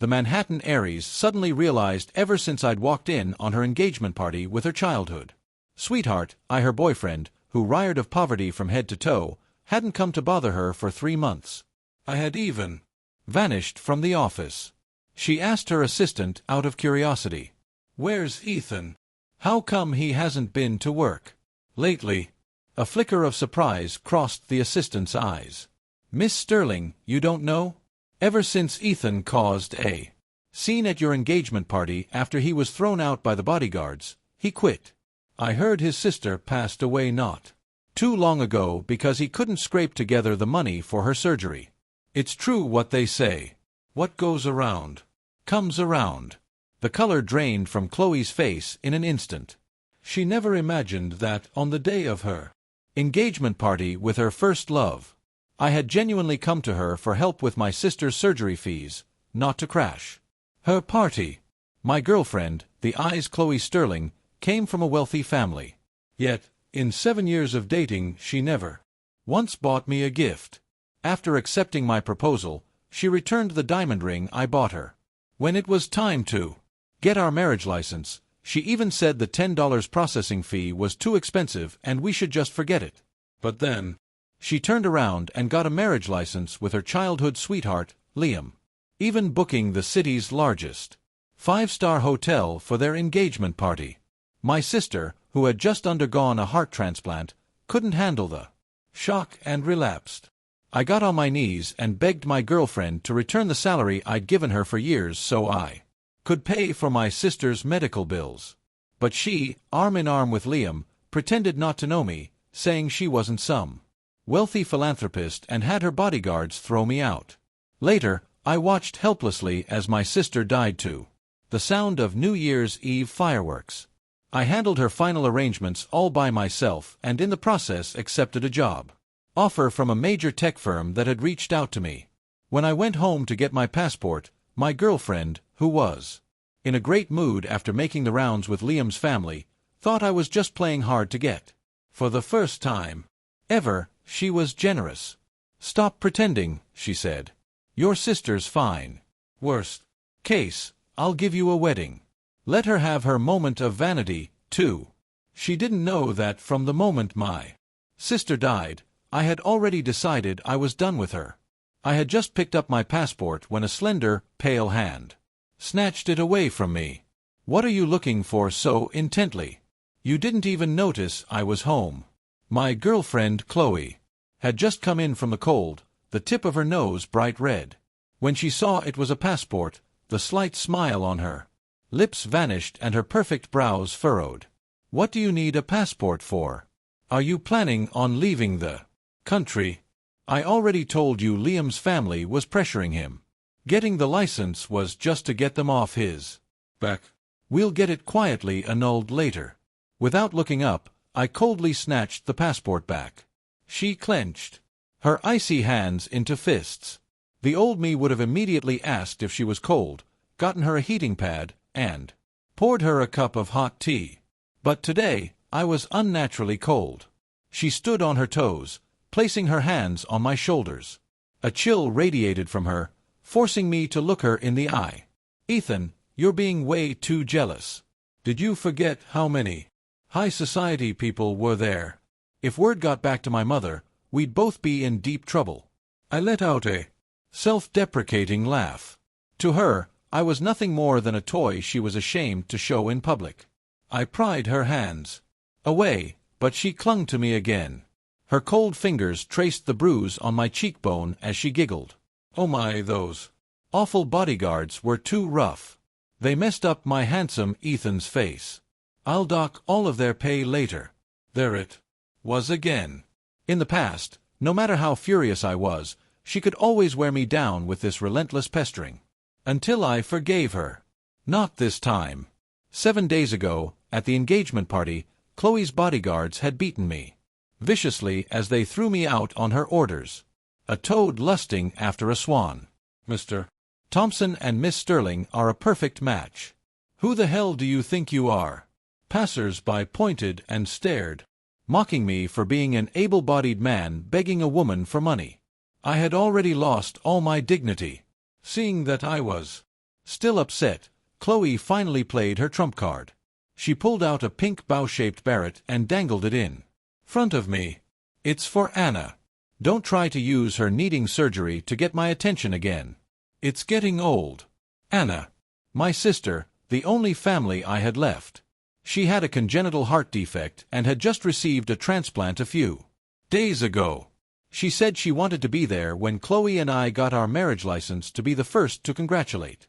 the Manhattan Aries suddenly realized ever since I'd walked in on her engagement party with her childhood sweetheart, her boyfriend, who reared of poverty from head to toe, hadn't come to bother her for 3 months. I had even vanished from the office. She asked her assistant out of curiosity, "Where's Ethan? How come he hasn't been to work lately?" A flicker of surprise crossed the assistant's eyes. "Miss Sterling, you don't know? Ever since Ethan caused a scene at your engagement party after he was thrown out by the bodyguards, he quit. I heard his sister passed away not too long ago because he couldn't scrape together the money for her surgery. It's true what they say. What goes around comes around." The color drained from Chloe's face in an instant. She never imagined that, on the day of her engagement party with her first love, I had genuinely come to her for help with my sister's surgery fees, not to crash her party. My girlfriend, the eyes Chloe Sterling, came from a wealthy family. Yet, in 7 years of dating, she never once bought me a gift. After accepting my proposal, she returned the diamond ring I bought her. When it was time to get our marriage license, she even said the $10 processing fee was too expensive and we should just forget it. But then, she turned around and got a marriage license with her childhood sweetheart, Liam, even booking the city's largest 5-star hotel for their engagement party. My sister, who had just undergone a heart transplant, couldn't handle the shock and relapsed. I got on my knees and begged my girlfriend to return the salary I'd given her for years so I could pay for my sister's medical bills. But she, arm in arm with Liam, pretended not to know me, saying she wasn't some wealthy philanthropist and had her bodyguards throw me out. Later, I watched helplessly as my sister died to the sound of New Year's Eve fireworks. I handled her final arrangements all by myself and in the process accepted a job offer from a major tech firm that had reached out to me. When I went home to get my passport, my girlfriend, who was in a great mood after making the rounds with Liam's family, thought I was just playing hard to get. For the first time ever, she was generous. "Stop pretending," she said. "Your sister's fine. Worst case, I'll give you a wedding." Let her have her moment of vanity, too. She didn't know that from the moment my sister died, I had already decided I was done with her. I had just picked up my passport when a slender, pale hand snatched it away from me. "What are you looking for so intently? You didn't even notice I was home." My girlfriend, Chloe, had just come in from the cold, the tip of her nose bright red. When she saw it was a passport, the slight smile on her lips vanished and her perfect brows furrowed. "What do you need a passport for? Are you planning on leaving the country? I already told you Liam's family was pressuring him. Getting the license was just to get them off his back. We'll get it quietly annulled later." Without looking up, I coldly snatched the passport back. She clenched her icy hands into fists. The old me would have immediately asked if she was cold, gotten her a heating pad, and poured her a cup of hot tea. But today, I was unnaturally cold. She stood on her toes, placing her hands on my shoulders. A chill radiated from her, forcing me to look her in the eye. "Ethan, you're being way too jealous. Did you forget how many high society people were there? If word got back to my mother, we'd both be in deep trouble." I let out a self-deprecating laugh. To her, I was nothing more than a toy she was ashamed to show in public. I pried her hands away, but she clung to me again. Her cold fingers traced the bruise on my cheekbone as she giggled. "Oh my, those awful bodyguards were too rough. They messed up my handsome Ethan's face. I'll dock all of their pay later." There it was again. In the past, no matter how furious I was, she could always wear me down with this relentless pestering. Until I forgave her. Not this time. 7 days ago, at the engagement party, Chloe's bodyguards had beaten me viciously as they threw me out on her orders. A toad lusting after a swan. "Mr. Thompson and Miss Sterling are a perfect match. Who the hell do you think you are?" Passers-by pointed and stared, mocking me for being an able-bodied man begging a woman for money. I had already lost all my dignity. Seeing that I was Still upset, Chloe finally played her trump card. She pulled out a pink bow-shaped barrette and dangled it in front of me. It's for Anna. Don't try to use her needing surgery to get my attention again. It's getting old. Anna. My sister, the only family I had left. She had a congenital heart defect and had just received a transplant a few days ago. She said she wanted to be there when Chloe and I got our marriage license to be the first to congratulate.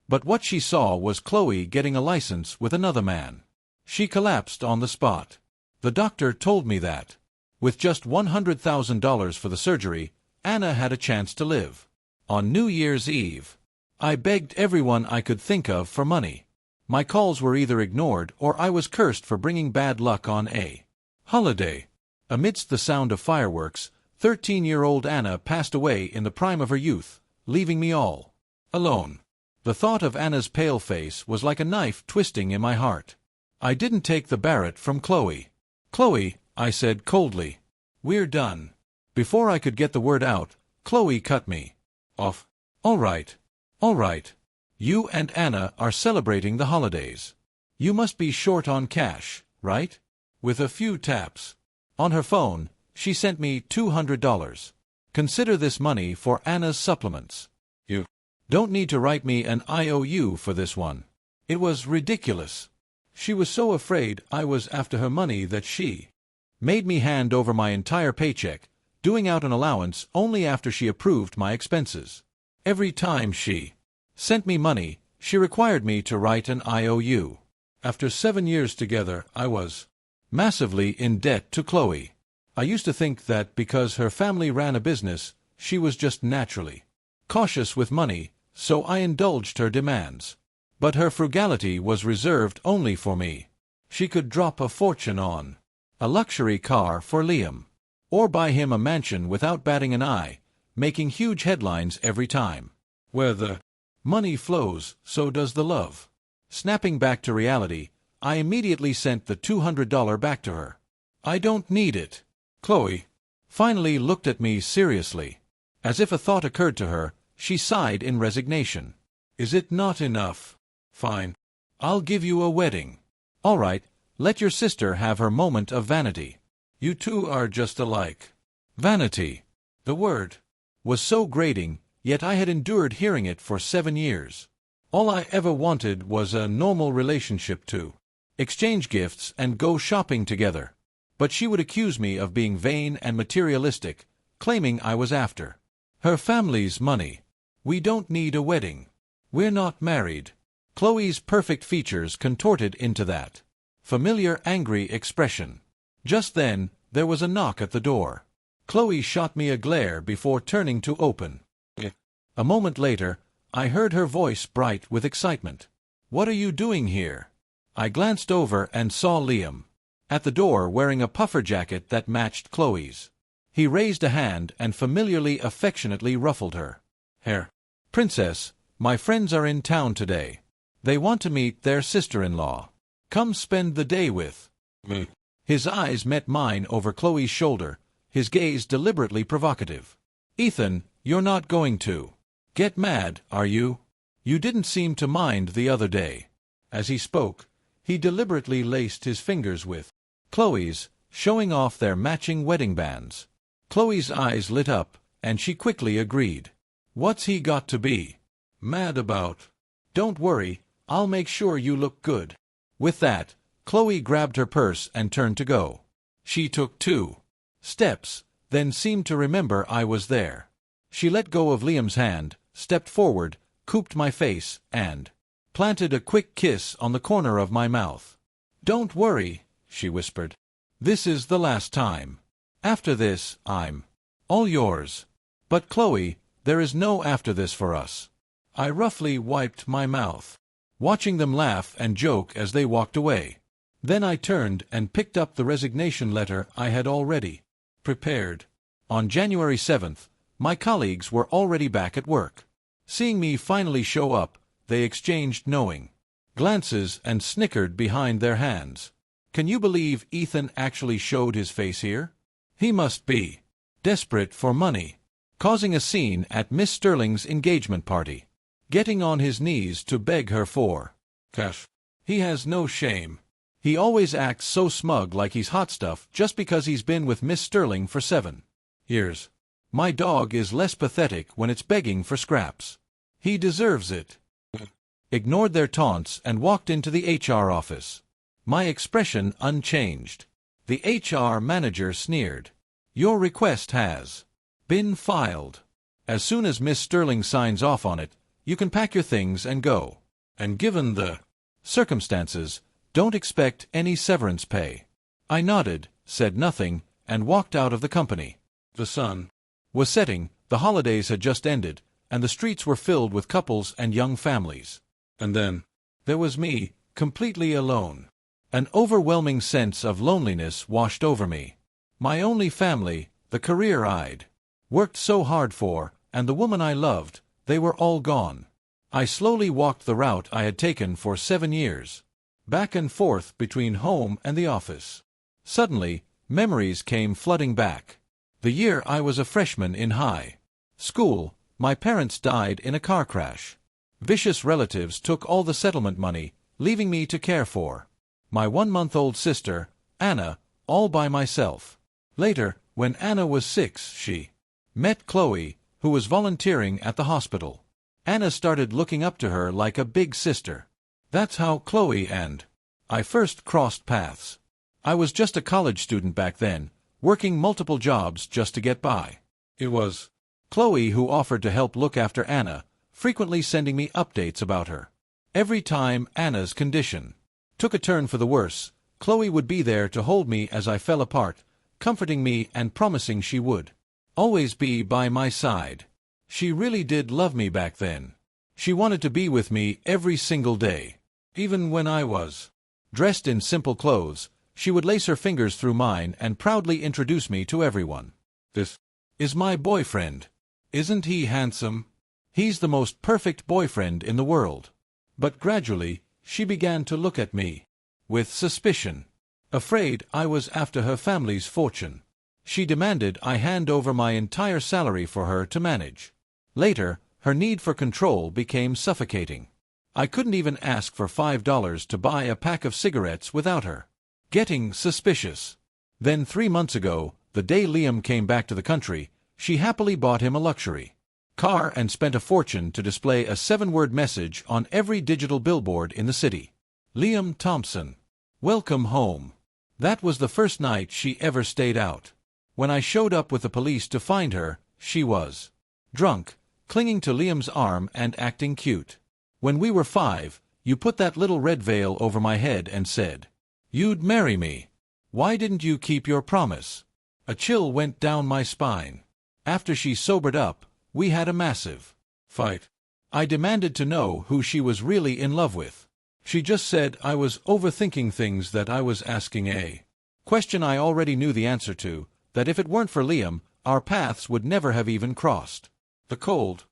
But what she saw was Chloe getting a license with another man. She collapsed on the spot. The doctor told me that, with just $100,000 for the surgery, Anna had a chance to live. On New Year's Eve, I begged everyone I could think of for money. My calls were either ignored or I was cursed for bringing bad luck on a holiday. Amidst the sound of fireworks, 13-year-old Anna passed away in the prime of her youth, leaving me all alone. The thought of Anna's pale face was like a knife twisting in my heart. I didn't take the barrette from Chloe. "Chloe," I said coldly, "we're done." Before I could get the word out, Chloe cut me off. All right. You and Anna are celebrating the holidays. You must be short on cash, right?" With a few taps on her phone, she sent me $200. "Consider this money for Anna's supplements. You don't need to write me an IOU for this one." It was ridiculous. She was so afraid I was after her money that she made me hand over my entire paycheck, doing out an allowance only after she approved my expenses. Every time she sent me money, she required me to write an IOU. After 7 years together, I was massively in debt to Chloe. I used to think that because her family ran a business, she was just naturally cautious with money, so I indulged her demands. But her frugality was reserved only for me. She could drop a fortune on a luxury car for Liam, or buy him a mansion without batting an eye, making huge headlines every time. Where the money flows, so does the love. Snapping back to reality, I immediately sent the $200 back to her. "I don't need it." Chloe finally looked at me seriously. As if a thought occurred to her, she sighed in resignation. "Is it not enough? Fine. I'll give you a wedding." "All right, let your sister have her moment of vanity. You two are just alike." Vanity. The word was so grating, yet I had endured hearing it for 7 years. All I ever wanted was a normal relationship to exchange gifts and go shopping together. But she would accuse me of being vain and materialistic, claiming I was after her family's money. "We don't need a wedding. We're not married." Chloe's perfect features contorted into that familiar angry expression. Just then, there was a knock at the door. Chloe shot me a glare before turning to open. A moment later, I heard her voice bright with excitement. "What are you doing here?" I glanced over and saw Liam at the door wearing a puffer jacket that matched Chloe's. He raised a hand and familiarly affectionately ruffled her hair. "Princess, my friends are in town today. They want to meet their sister-in-law. Come spend the day with me." His eyes met mine over Chloe's shoulder, his gaze deliberately provocative. "Ethan, you're not going to get mad, are you? You didn't seem to mind the other day." As he spoke, he deliberately laced his fingers with Chloe's, showing off their matching wedding bands. Chloe's eyes lit up, and she quickly agreed. "What's he got to be mad about? Don't worry, I'll make sure you look good." With that, Chloe grabbed her purse and turned to go. She took 2 steps, then seemed to remember I was there. She let go of Liam's hand, stepped forward, cooped my face, and planted a quick kiss on the corner of my mouth. "Don't worry," she whispered. "This is the last time. After this, I'm all yours." "But Chloe, there is no after this for us." I roughly wiped my mouth, watching them laugh and joke as they walked away. Then I turned and picked up the resignation letter I had already prepared. On January 7th, my colleagues were already back at work. Seeing me finally show up, they exchanged knowing glances and snickered behind their hands. Can you believe Ethan actually showed his face here? He must be desperate for money. Causing a scene at Miss Sterling's engagement party. getting on his knees to beg her for cash. He has no shame. He always acts so smug like he's hot stuff just because he's been with Miss Sterling for 7 years. My dog is less pathetic when it's begging for scraps. He deserves it. Ignored their taunts and walked into the HR office. My expression unchanged. The HR manager sneered. Your request has been filed. As soon as Miss Sterling signs off on it, you can pack your things and go. And given the circumstances, don't expect any severance pay. I nodded, said nothing, and walked out of the company. The sun was setting, the holidays had just ended, and the streets were filled with couples and young families. And then there was me, completely alone. An overwhelming sense of loneliness washed over me. My only family, the career I'd worked so hard for, and the woman I loved, they were all gone. I slowly walked the route I had taken for 7 years, back and forth between home and the office. Suddenly, memories came flooding back. The year I was a freshman in high school, my parents died in a car crash. Vicious relatives took all the settlement money, leaving me to care for my 1-month-old sister, Anna, all by myself. Later, when Anna was 6, she met Chloe, who was volunteering at the hospital. Anna started looking up to her like a big sister. That's how Chloe and I first crossed paths. I was just a college student back then, working multiple jobs just to get by. It was Chloe who offered to help look after Anna, frequently sending me updates about her. Every time Anna's condition took a turn for the worse, Chloe would be there to hold me as I fell apart, comforting me and promising she would always be by my side. She really did love me back then. She wanted to be with me every single day. Even when I was dressed in simple clothes, she would lace her fingers through mine and proudly introduce me to everyone. This is my boyfriend. Isn't he handsome? He's the most perfect boyfriend in the world. But gradually, she began to look at me with suspicion. Afraid I was after her family's fortune, she demanded I hand over my entire salary for her to manage. Later, her need for control became suffocating. I couldn't even ask for $5 to buy a pack of cigarettes without her getting suspicious. Then 3 months ago, the day Liam came back to the country, she happily bought him a luxury car and spent a fortune to display a 7-word message on every digital billboard in the city. Liam Thompson. Welcome home. That was the first night she ever stayed out. When I showed up with the police to find her, she was drunk, clinging to Liam's arm and acting cute. When we were 5, you put that little red veil over my head and said you'd marry me. Why didn't you keep your promise? A chill went down my spine. After she sobered up, we had a massive fight. I demanded to know who she was really in love with. She just said I was overthinking things, that I was asking a question I already knew the answer to, that if it weren't for Liam, our paths would never have even crossed. The Cold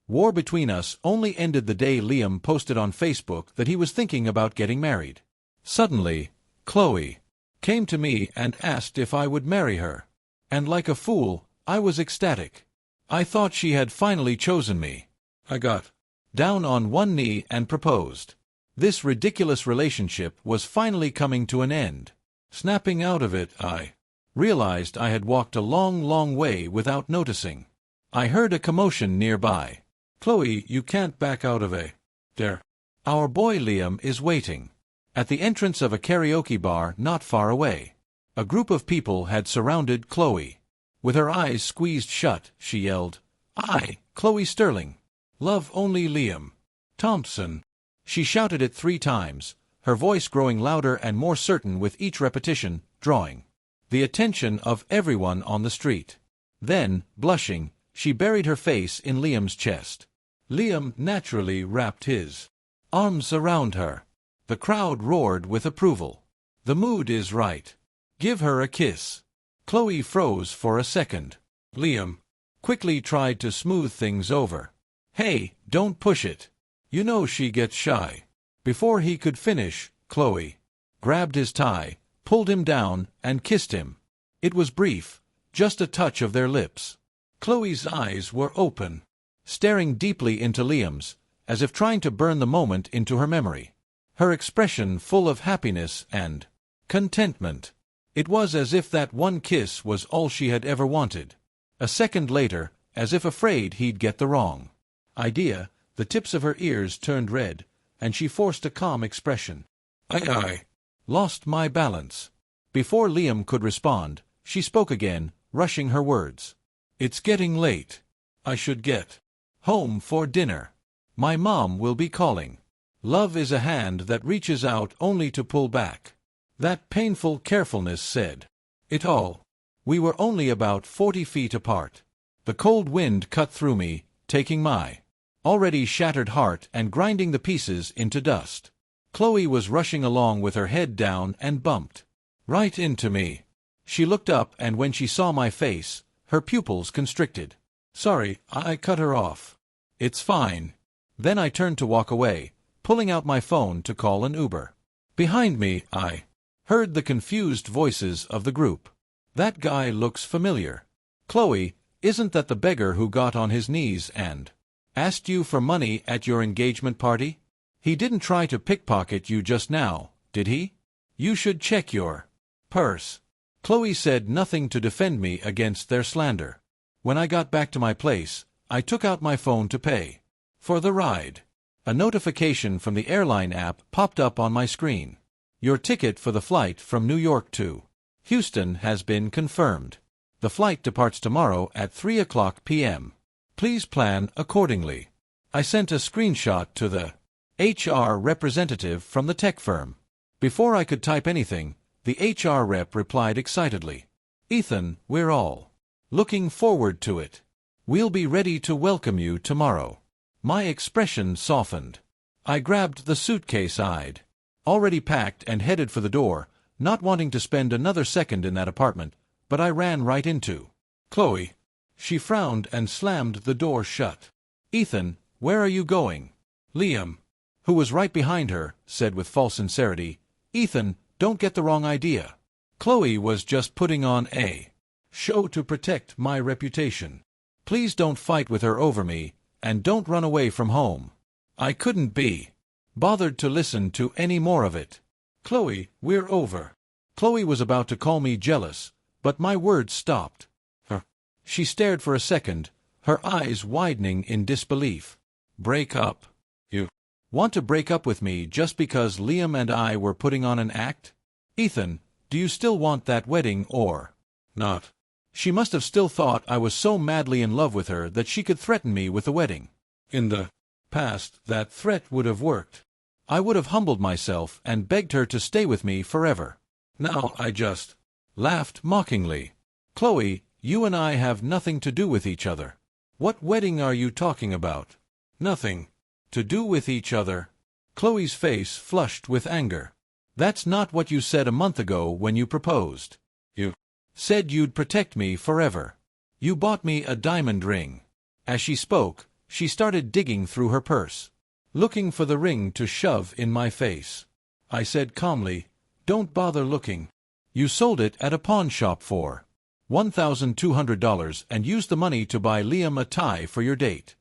War between us only ended the day Liam posted on Facebook that he was thinking about getting married. Suddenly, Chloe came to me and asked if I would marry her. And like a fool, I was ecstatic. I thought she had finally chosen me. I got down on one knee and proposed. This ridiculous relationship was finally coming to an end. Snapping out of it, I realized I had walked a long, long way without noticing. I heard a commotion nearby. Chloe, you can't back out of a there. Our boy Liam is waiting at the entrance of a karaoke bar not far away. A group of people had surrounded Chloe. With her eyes squeezed shut, she yelled, I, Chloe Sterling, love only Liam Thompson. She shouted it 3 times, her voice growing louder and more certain with each repetition, drawing the attention of everyone on the street. Then, blushing, she buried her face in Liam's chest. Liam naturally wrapped his arms around her. The crowd roared with approval. The mood is right. Give her a kiss. Chloe froze for a second. Liam quickly tried to smooth things over. Hey, don't push it. You know she gets shy. Before he could finish, Chloe grabbed his tie, pulled him down, and kissed him. It was brief, just a touch of their lips. Chloe's eyes were open, staring deeply into Liam's, as if trying to burn the moment into her memory. Her expression full of happiness and contentment. It was as if that one kiss was all she had ever wanted. A second later, as if afraid he'd get the wrong idea, the tips of her ears turned red, and she forced a calm expression. I lost my balance. Before Liam could respond, she spoke again, rushing her words. It's getting late. I should get home for dinner. My mom will be calling. Love is a hand that reaches out only to pull back. That painful carefulness said it all. We were only about 40 feet apart. The cold wind cut through me, taking my already shattered heart and grinding the pieces into dust. Chloe was rushing along with her head down and bumped right into me. She looked up, and when she saw my face, her pupils constricted. Sorry, I cut her off. It's fine. Then I turned to walk away, pulling out my phone to call an Uber. Behind me, I heard the confused voices of the group. That guy looks familiar. Chloe, isn't that the beggar who got on his knees and asked you for money at your engagement party? He didn't try to pickpocket you just now, did he? You should check your purse. Chloe said nothing to defend me against their slander. When I got back to my place, I took out my phone to pay for the ride. A notification from the airline app popped up on my screen. Your ticket for the flight from New York to Houston has been confirmed. The flight departs tomorrow at 3:00 p.m. Please plan accordingly. I sent a screenshot to the HR representative from the tech firm. Before I could type anything, the HR rep replied excitedly. Ethan, we're all looking forward to it. We'll be ready to welcome you tomorrow. My expression softened. I grabbed the suitcase I'd already packed and headed for the door, not wanting to spend another second in that apartment, but I ran right into Chloe. She frowned and slammed the door shut. Ethan, where are you going? Liam, who was right behind her, said with false sincerity. Ethan, don't get the wrong idea. Chloe was just putting on a show to protect my reputation. Please don't fight with her over me, and don't run away from home. I couldn't be bothered to listen to any more of it. Chloe, we're over. Chloe was about to call me jealous, but my words stopped her. She stared for a second, her eyes widening in disbelief. Break up? You want to break up with me just because Liam and I were putting on an act? Ethan, do you still want that wedding or not? She must have still thought I was so madly in love with her that she could threaten me with a wedding. In the past, that threat would have worked. I would have humbled myself and begged her to stay with me forever. Now I just laughed mockingly. Chloe, you and I have nothing to do with each other. What wedding are you talking about? Nothing to do with each other. Chloe's face flushed with anger. That's not what you said a month ago when you proposed. You said you'd protect me forever. You bought me a diamond ring. As she spoke, she started digging through her purse, looking for the ring to shove in my face. I said calmly, don't bother looking. You sold it at a pawn shop for $1,200 and used the money to buy Liam a tie for your date.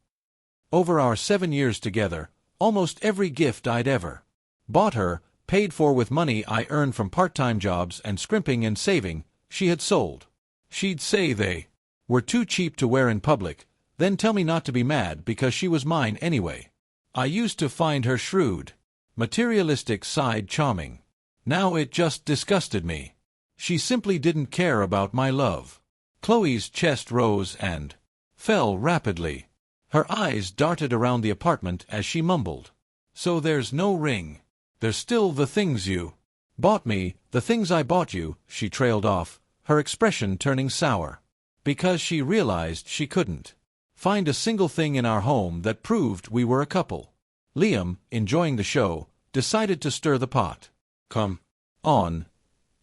Over our 7 years together, almost every gift I'd ever bought her, paid for with money I earned from part-time jobs and scrimping and saving, she had sold. She'd say they were too cheap to wear in public, then tell me not to be mad because she was mine anyway. I used to find her shrewd, materialistic side charming. Now it just disgusted me. She simply didn't care about my love. Chloe's chest rose and fell rapidly. Her eyes darted around the apartment as she mumbled. So there's no ring. There's still the things you bought me, the things I bought you, she trailed off, her expression turning sour. Because she realized she couldn't find a single thing in our home that proved we were a couple. Liam, enjoying the show, decided to stir the pot. Come on,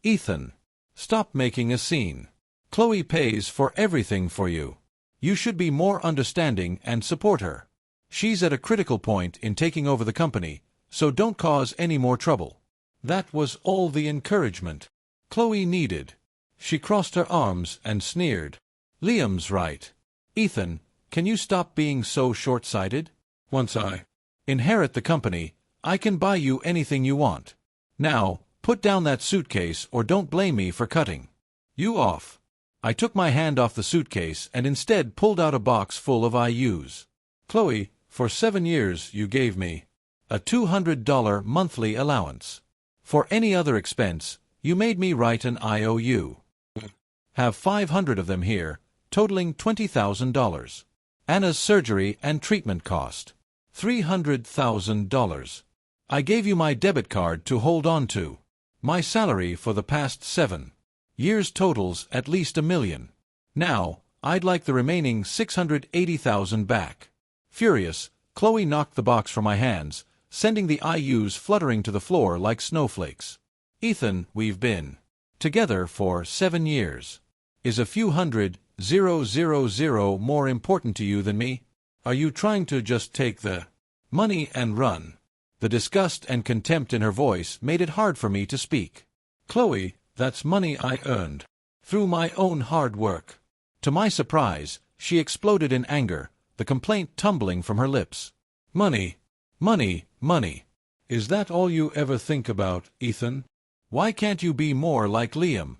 Ethan. Stop making a scene. Chloe pays for everything for you. You should be more understanding and support her. She's at a critical point in taking over the company, so don't cause any more trouble. That was all the encouragement Chloe needed. She crossed her arms and sneered. Liam's right. Ethan, can you stop being so short-sighted? Once I Inherit the company. I can buy you anything you want. Now, put down that suitcase or don't blame me for cutting you off. I took my hand off the suitcase and instead pulled out a box full of IOUs. Chloe, for 7 years you gave me a $200 monthly allowance. For any other expense, you made me write an IOU. Have 500 of them here, totaling $20,000. Anna's surgery and treatment cost $300,000. I gave you my debit card to hold on to. My salary for the past 7 years totals at least $1 million. Now, I'd like the remaining $680,000 back. Furious, Chloe knocked the box from my hands, sending the IOUs fluttering to the floor like snowflakes. Ethan, we've been together for 7 years. Is a few hundred $000 more important to you than me? Are you trying to just take the money and run? The disgust and contempt in her voice made it hard for me to speak. Chloe, that's money I earned through my own hard work. To my surprise, she exploded in anger, the complaint tumbling from her lips. Money, money, money. Is that all you ever think about, Ethan? Why can't you be more like Liam?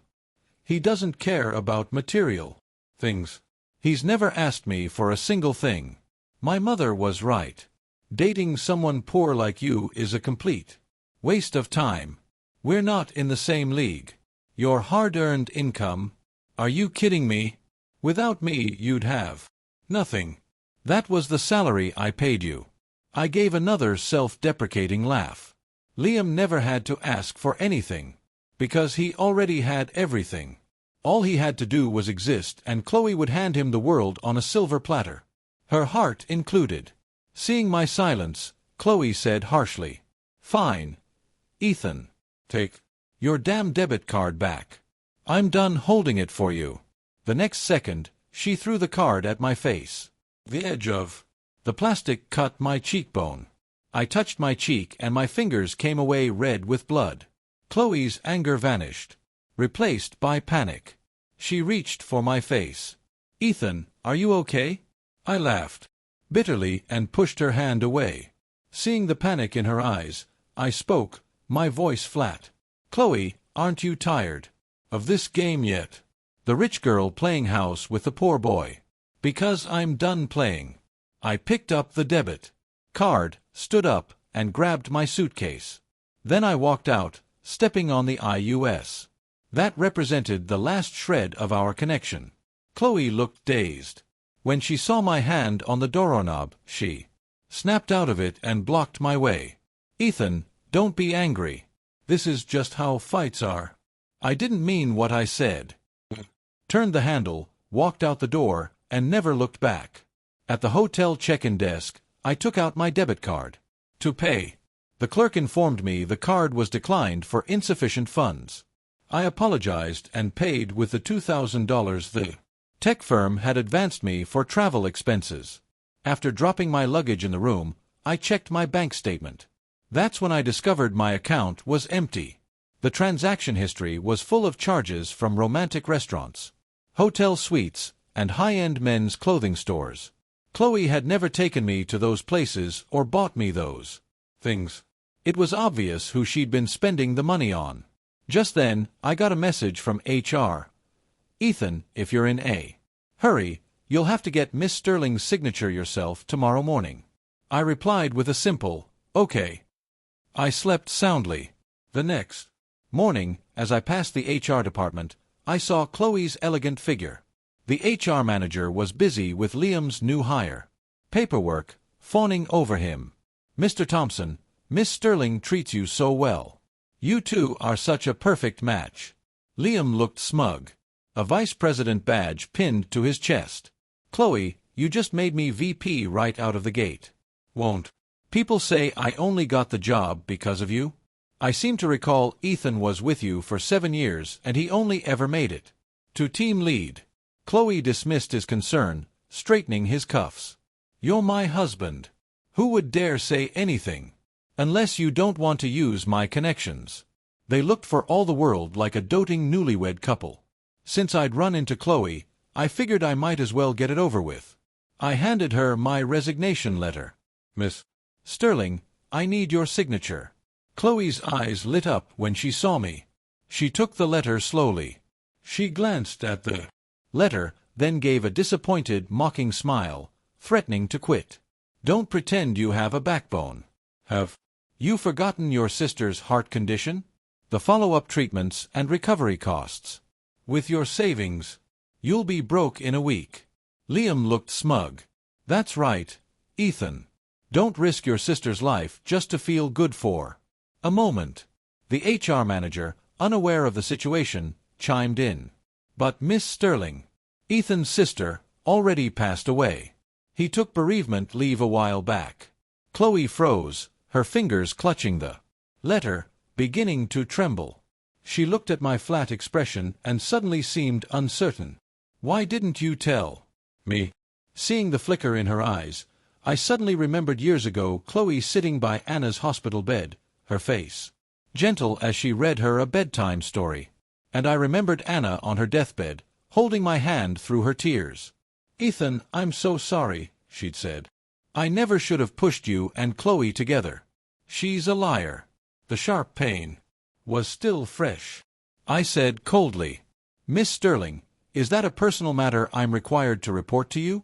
He doesn't care about material things. He's never asked me for a single thing. My mother was right. Dating someone poor like you is a complete waste of time. We're not in the same league. Your hard-earned income? Are you kidding me? Without me, you'd have nothing. That was the salary I paid you. I gave another self-deprecating laugh. Liam never had to ask for anything, because he already had everything. All he had to do was exist, and Chloe would hand him the world on a silver platter, her heart included. Seeing my silence, Chloe said harshly, "Fine. Ethan, take your damn debit card back. I'm done holding it for you." The next second, she threw the card at my face. The edge of the plastic cut my cheekbone. I touched my cheek and my fingers came away red with blood. Chloe's anger vanished, replaced by panic. She reached for my face. "Ethan, are you okay?" I laughed bitterly and pushed her hand away. Seeing the panic in her eyes, I spoke, my voice flat. "Chloe, aren't you tired of this game yet? The rich girl playing house with the poor boy." "Because I'm done playing." I picked up the debit card, stood up, and grabbed my suitcase. Then I walked out, stepping on the IUS. That represented the last shred of our connection. Chloe looked dazed. When she saw my hand on the doorknob, she snapped out of it and blocked my way. "Ethan, don't be angry. This is just how fights are." I didn't mean what I said. Turned the handle, walked out the door, and never looked back. At the hotel check-in desk, I took out my debit card to pay. The clerk informed me the card was declined for insufficient funds. I apologized and paid with the $2,000 the tech firm had advanced me for travel expenses. After dropping my luggage in the room, I checked my bank statement. That's when I discovered my account was empty. The transaction history was full of charges from romantic restaurants, hotel suites, and high-end men's clothing stores. Chloe had never taken me to those places or bought me those things. It was obvious who she'd been spending the money on. Just then, I got a message from HR. "Ethan, if you're in a hurry, you'll have to get Miss Sterling's signature yourself tomorrow morning." I replied with a simple, "Okay." I slept soundly. The next morning, as I passed the HR department, I saw Chloe's elegant figure. The HR manager was busy with Liam's new hire. Paperwork, fawning over him. "Mr. Thompson, Miss Sterling treats you so well. You two are such a perfect match." Liam looked smug, a vice president badge pinned to his chest. "Chloe, you just made me VP right out of the gate. Won't people say I only got the job because of you? I seem to recall Ethan was with you for 7 years and he only ever made it to team lead." Chloe dismissed his concern, straightening his cuffs. "You're my husband. Who would dare say anything? Unless you don't want to use my connections." They looked for all the world like a doting newlywed couple. Since I'd run into Chloe, I figured I might as well get it over with. I handed her my resignation letter. "Miss Sterling, I need your signature. Chloe's eyes lit up when she saw me. She took the letter slowly. She glanced at the letter, then gave a disappointed, mocking smile, threatening to quit. Don't pretend you have a backbone. Have you forgotten your sister's heart condition? The follow-up treatments and recovery costs. With your savings, you'll be broke in a week. Liam looked smug. That's right, Ethan. Don't risk your sister's life just to feel good for a moment. The HR manager, unaware of the situation, chimed in. But Miss Sterling, Ethan's sister, already passed away. He took bereavement leave a while back. Chloe froze, her fingers clutching the letter, beginning to tremble. She looked at my flat expression and suddenly seemed uncertain. Why didn't you tell me? Seeing the flicker in her eyes, I suddenly remembered years ago Chloe sitting by Anna's hospital bed, her face gentle as she read her a bedtime story. And I remembered Anna on her deathbed, holding my hand through her tears. Ethan, I'm so sorry, she'd said. I never should have pushed you and Chloe together. She's a liar. The sharp pain was still fresh. I said coldly, Miss Sterling, is that a personal matter I'm required to report to you?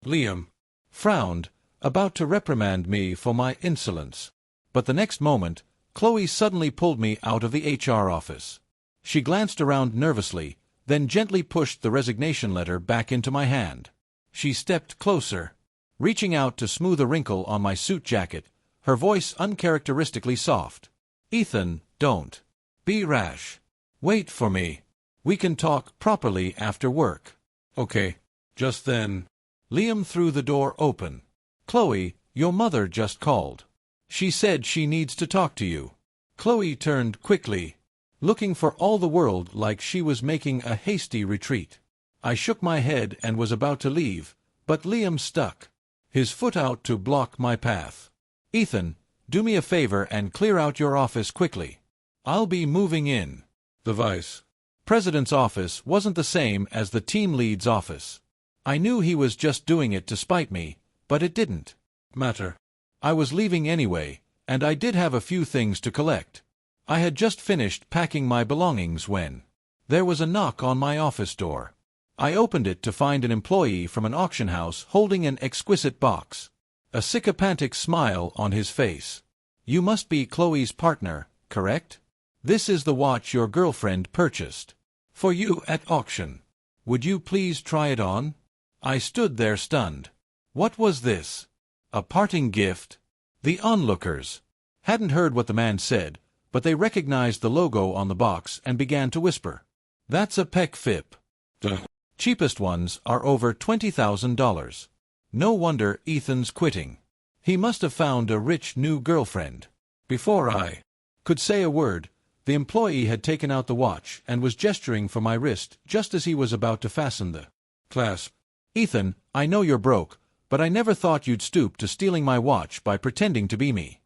Liam frowned, about to reprimand me for my insolence. But the next moment, Chloe suddenly pulled me out of the HR office. She glanced around nervously, then gently pushed the resignation letter back into my hand. She stepped closer, reaching out to smooth a wrinkle on my suit jacket, her voice uncharacteristically soft. Ethan, don't be rash. Wait for me. We can talk properly after work. Okay. Just then, Liam threw the door open. Chloe, your mother just called. She said she needs to talk to you. Chloe turned quickly, looking for all the world like she was making a hasty retreat. I shook my head and was about to leave, but Liam stuck his foot out to block my path. Ethan, do me a favor and clear out your office quickly. I'll be moving in. The vice president's office wasn't the same as the team lead's office. I knew he was just doing it to spite me, but it didn't matter. I was leaving anyway, and I did have a few things to collect. I had just finished packing my belongings when there was a knock on my office door. I opened it to find an employee from an auction house holding an exquisite box, a sycophantic smile on his face. You must be Chloe's partner, correct? This is the watch your girlfriend purchased for you at auction. Would you please try it on? I stood there stunned. What was this? A parting gift? The onlookers hadn't heard what the man said, but they recognized the logo on the box and began to whisper. That's a Peck Phip. The cheapest ones are over $20,000. No wonder Ethan's quitting. He must have found a rich new girlfriend. Before I could say a word, the employee had taken out the watch and was gesturing for my wrist just as he was about to fasten the clasp. Ethan, I know you're broke, but I never thought you'd stoop to stealing my watch by pretending to be me.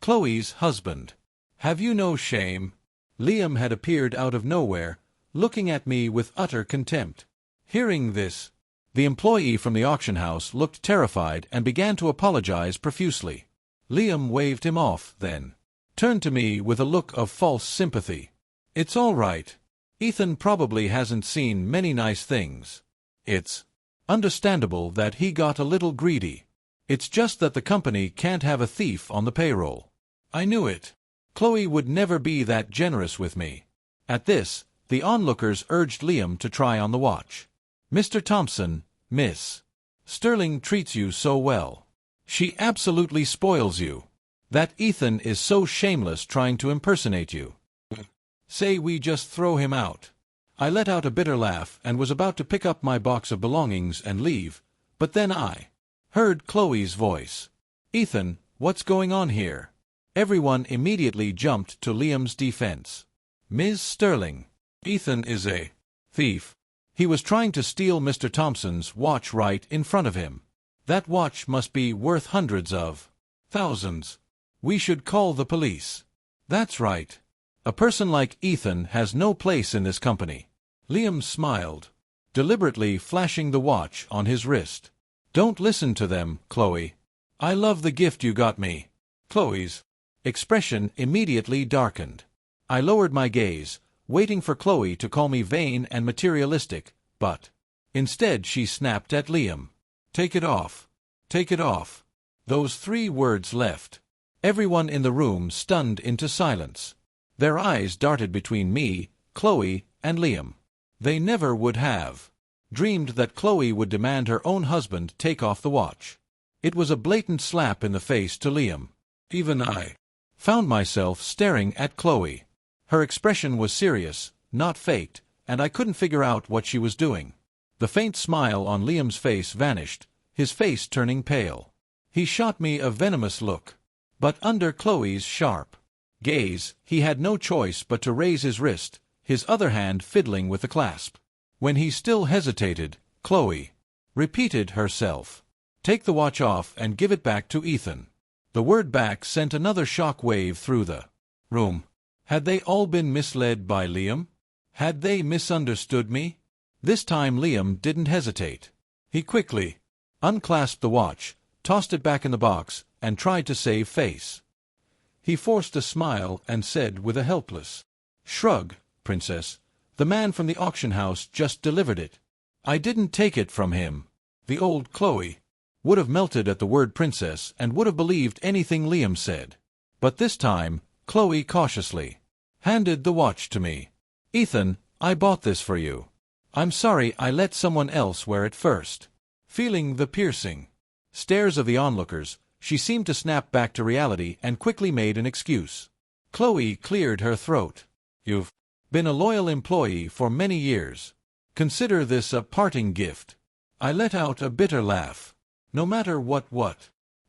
Chloe's husband. Have you no shame? Liam had appeared out of nowhere, looking at me with utter contempt. Hearing this, the employee from the auction house looked terrified and began to apologize profusely. Liam waved him off, then turned to me with a look of false sympathy. It's all right. Ethan probably hasn't seen many nice things. It's understandable that he got a little greedy. It's just that the company can't have a thief on the payroll. I knew it. Chloe would never be that generous with me. At this, the onlookers urged Liam to try on the watch. Mr. Thompson, Miss Sterling treats you so well. She absolutely spoils you. That Ethan is so shameless trying to impersonate you. Say we just throw him out. I let out a bitter laugh and was about to pick up my box of belongings and leave, but then I heard Chloe's voice. Ethan, what's going on here? Everyone immediately jumped to Liam's defense. Ms. Sterling, Ethan is a thief. He was trying to steal Mr. Thompson's watch right in front of him. That watch must be worth hundreds of thousands. We should call the police. That's right. A person like Ethan has no place in this company. Liam smiled, deliberately flashing the watch on his wrist. Don't listen to them, Chloe. I love the gift you got me. Chloe's expression immediately darkened. I lowered my gaze, waiting for Chloe to call me vain and materialistic, but instead she snapped at Liam. Take it off. Take it off. Those 3 words left everyone in the room stunned into silence. Their eyes darted between me, Chloe, and Liam. They never would have dreamed that Chloe would demand her own husband take off the watch. It was a blatant slap in the face to Liam. Even I found myself staring at Chloe. Her expression was serious, not faked, and I couldn't figure out what she was doing. The faint smile on Liam's face vanished, his face turning pale. He shot me a venomous look. But under Chloe's sharp gaze, he had no choice but to raise his wrist, his other hand fiddling with the clasp. When he still hesitated, Chloe repeated herself. Take the watch off and give it back to Ethan. The word back sent another shock wave through the room. Had they all been misled by Liam? Had they misunderstood me? This time Liam didn't hesitate. He quickly unclasped the watch, tossed it back in the box, and tried to save face. He forced a smile and said with a helpless shrug, Princess, the man from the auction house just delivered it. I didn't take it from him. The old Chloe would have melted at the word princess and would have believed anything Liam said. But this time, Chloe cautiously handed the watch to me. Ethan, I bought this for you. I'm sorry I let someone else wear it first. Feeling the piercing stares of the onlookers, she seemed to snap back to reality and quickly made an excuse. Chloe cleared her throat. You've been a loyal employee for many years. Consider this a parting gift. I let out a bitter laugh. No matter what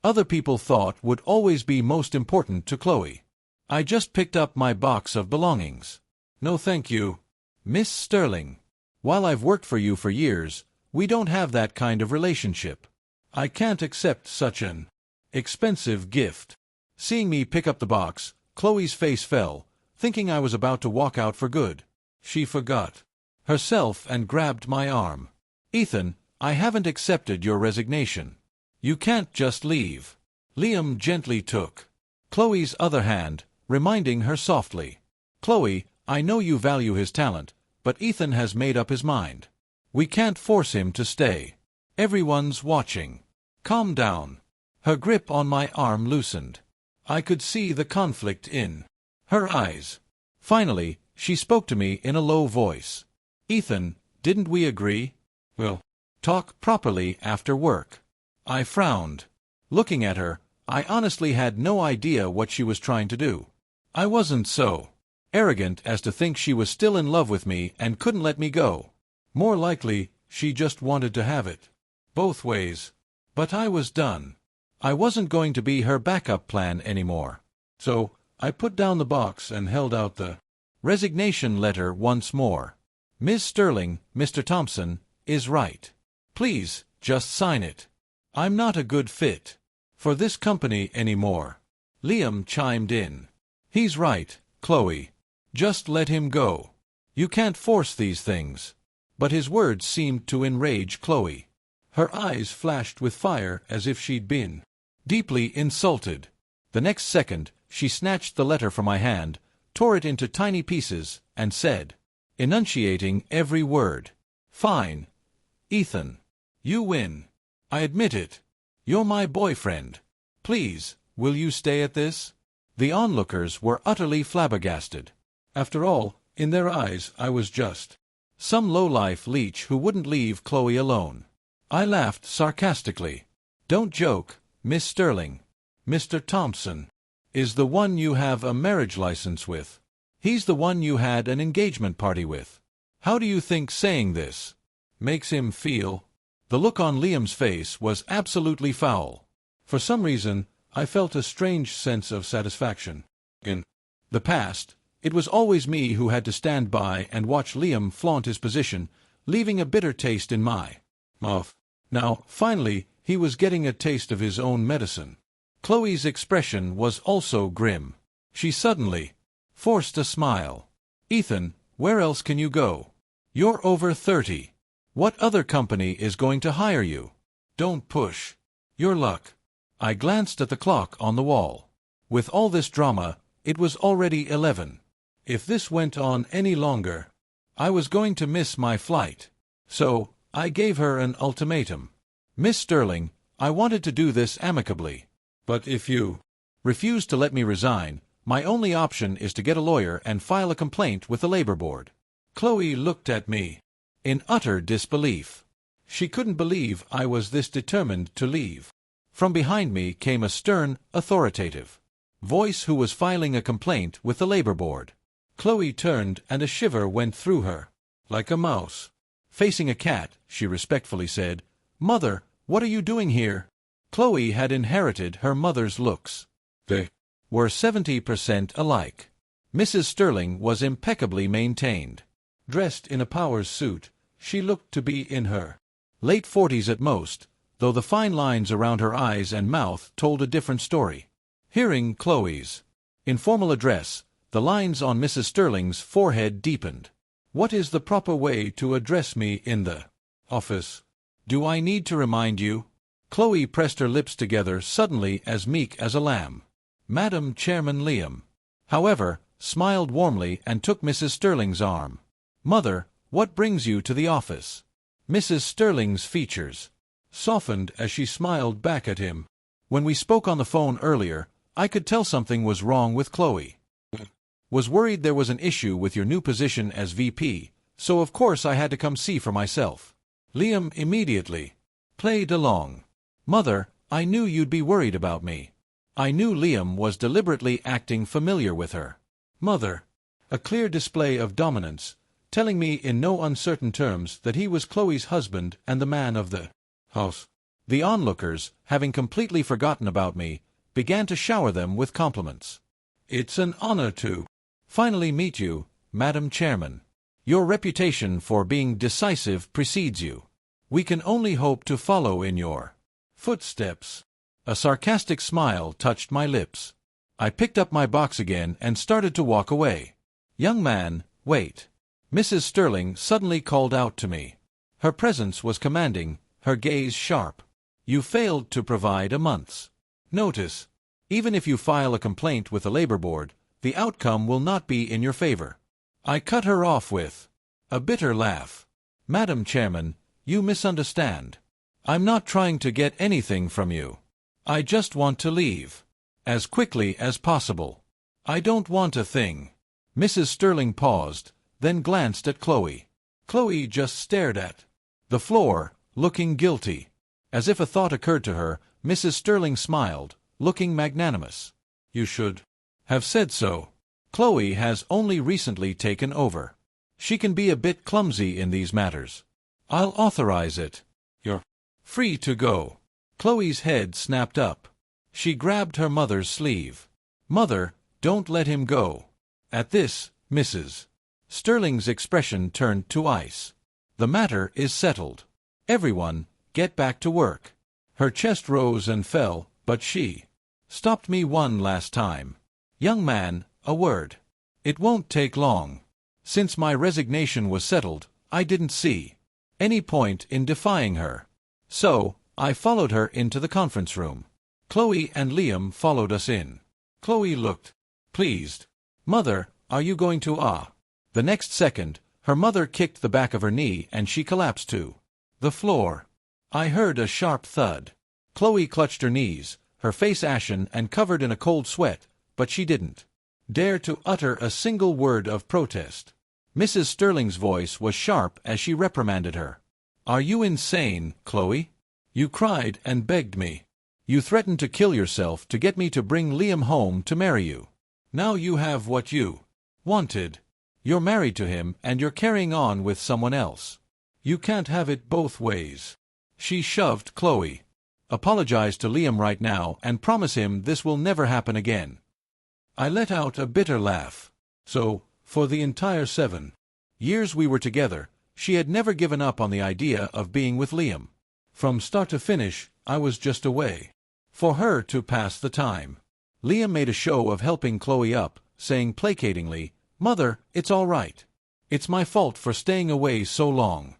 other people thought would always be most important to Chloe. I just picked up my box of belongings. No thank you, Miss Sterling. While I've worked for you for years, we don't have that kind of relationship. I can't accept such an expensive gift. Seeing me pick up the box, Chloe's face fell, thinking I was about to walk out for good. She forgot herself and grabbed my arm. Ethan, I haven't accepted your resignation. You can't just leave. Liam gently took Chloe's other hand, reminding her softly. Chloe, I know you value his talent, but Ethan has made up his mind. We can't force him to stay. Everyone's watching. Calm down. Her grip on my arm loosened. I could see the conflict in her eyes. Finally, she spoke to me in a low voice. Ethan, didn't we agree? We'll talk properly after work. I frowned. Looking at her, I honestly had no idea what she was trying to do. I wasn't so arrogant as to think she was still in love with me and couldn't let me go. More likely, she just wanted to have it both ways. But I was done. I wasn't going to be her backup plan anymore. So, I put down the box and held out the resignation letter once more. Miss Sterling, Mr. Thompson, is right. Please, just sign it. I'm not a good fit for this company anymore. Liam chimed in. He's right, Chloe. Just let him go. You can't force these things. But his words seemed to enrage Chloe. Her eyes flashed with fire as if she'd been deeply insulted. The next second, she snatched the letter from my hand, tore it into tiny pieces, and said, enunciating every word, Fine. Ethan. You win. I admit it. You're my boyfriend. Please, will you stay at this? The onlookers were utterly flabbergasted. After all, in their eyes I was just some low-life leech who wouldn't leave Chloe alone. I laughed sarcastically. Don't joke, Miss Sterling. Mr. Thompson is the one you have a marriage license with. He's the one you had an engagement party with. How do you think saying this makes him feel? The look on Liam's face was absolutely foul. For some reason, I felt a strange sense of satisfaction. In the past, it was always me who had to stand by and watch Liam flaunt his position, leaving a bitter taste in my mouth. Now, finally, he was getting a taste of his own medicine. Chloe's expression was also grim. She suddenly forced a smile. Ethan, where else can you go? You're over 30. What other company is going to hire you? Don't push your luck. I glanced at the clock on the wall. With all this drama, it was already 11. If this went on any longer, I was going to miss my flight. So, I gave her an ultimatum. Miss Sterling, I wanted to do this amicably. But if you refuse to let me resign, my only option is to get a lawyer and file a complaint with the labor board. Chloe looked at me in utter disbelief. She couldn't believe I was this determined to leave. From behind me came a stern, authoritative voice who was filing a complaint with the labor board. Chloe turned and a shiver went through her. Like a mouse facing a cat, she respectfully said, "Mother, what are you doing here?" Chloe had inherited her mother's looks. They were 70% alike. Mrs. Sterling was impeccably maintained. Dressed in a Powers suit, she looked to be in her late 40s at most, though the fine lines around her eyes and mouth told a different story. Hearing Chloe's informal address, the lines on Mrs. Sterling's forehead deepened. "What is the proper way to address me in the office? Do I need to remind you?" Chloe pressed her lips together suddenly as meek as a lamb. Madam Chairman Liam, however, smiled warmly and took Mrs. Sterling's arm. "Mother, what brings you to the office?" Mrs. Sterling's features softened as she smiled back at him. "When we spoke on the phone earlier, I could tell something was wrong with Chloe. Was worried there was an issue with your new position as VP, so of course I had to come see for myself." Liam immediately played along. "Mother, I knew you'd be worried about me." I knew Liam was deliberately acting familiar with her. "Mother," a clear display of dominance, telling me in no uncertain terms that he was Chloe's husband and the man of the house. The onlookers, having completely forgotten about me, began to shower them with compliments. "It's an honor to finally meet you, Madam Chairman. Your reputation for being decisive precedes you. We can only hope to follow in your footsteps." A sarcastic smile touched my lips. I picked up my box again and started to walk away. "Young man, wait." Mrs. Sterling suddenly called out to me. Her presence was commanding, her gaze sharp. "You failed to provide a month's notice. Even if you file a complaint with the labor board, the outcome will not be in your favor." I cut her off with a bitter laugh. "Madam Chairman, you misunderstand. I'm not trying to get anything from you. I just want to leave as quickly as possible. I don't want a thing." Mrs. Sterling paused, then glanced at Chloe. Chloe just stared at the floor, looking guilty. As if a thought occurred to her, Mrs. Sterling smiled, looking magnanimous. "You should have said so. Chloe has only recently taken over. She can be a bit clumsy in these matters. I'll authorize it. You're free to go." Chloe's head snapped up. She grabbed her mother's sleeve. "Mother, don't let him go." At this, Mrs. Sterling's expression turned to ice. "The matter is settled. Everyone, get back to work." Her chest rose and fell, but she stopped me one last time. "Young man, a word. It won't take long." Since my resignation was settled, I didn't see any point in defying her. So, I followed her into the conference room. Chloe and Liam followed us in. Chloe looked pleased. "Mother, are you going to The next second, her mother kicked the back of her knee and she collapsed to the floor. I heard a sharp thud. Chloe clutched her knees, her face ashen and covered in a cold sweat, but she didn't dare to utter a single word of protest. Mrs. Sterling's voice was sharp as she reprimanded her. "Are you insane, Chloe? You cried and begged me. You threatened to kill yourself to get me to bring Liam home to marry you. Now you have what you wanted. You're married to him and you're carrying on with someone else. You can't have it both ways." She shoved Chloe. "Apologize to Liam right now and promise him this will never happen again." I let out a bitter laugh. So, for the entire 7 years we were together, she had never given up on the idea of being with Liam. From start to finish, I was just a way for her to pass the time. Liam made a show of helping Chloe up, saying placatingly, "Mother, it's all right. It's my fault for staying away so long.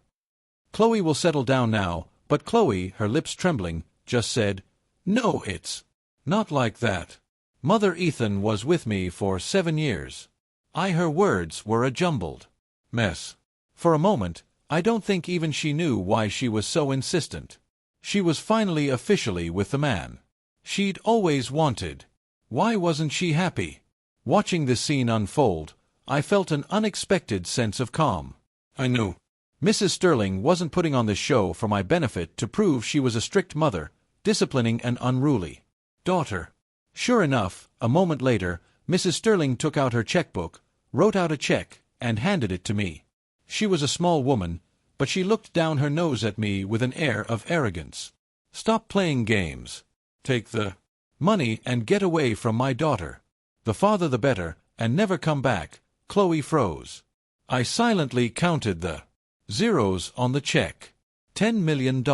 Chloe will settle down now," but Chloe, her lips trembling, just said, No, it's not like that. Mother Ethan was with me for 7 years. Her words were a jumbled mess. For a moment, I don't think even she knew why she was so insistent. She was finally officially with the man she'd always wanted. Why wasn't she happy? Watching this scene unfold, I felt an unexpected sense of calm. I knew Mrs. Sterling wasn't putting on this show for my benefit to prove she was a strict mother, disciplining an unruly daughter. Sure enough, a moment later, Mrs. Sterling took out her checkbook, wrote out a check, and handed it to me. She was a small woman, but she looked down her nose at me with an air of arrogance. Stop playing games. Take the money and get away from my daughter. The farther the better, and never come back. Chloe froze. I silently counted the zeros on the check. $10 million.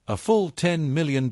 A full $10 million.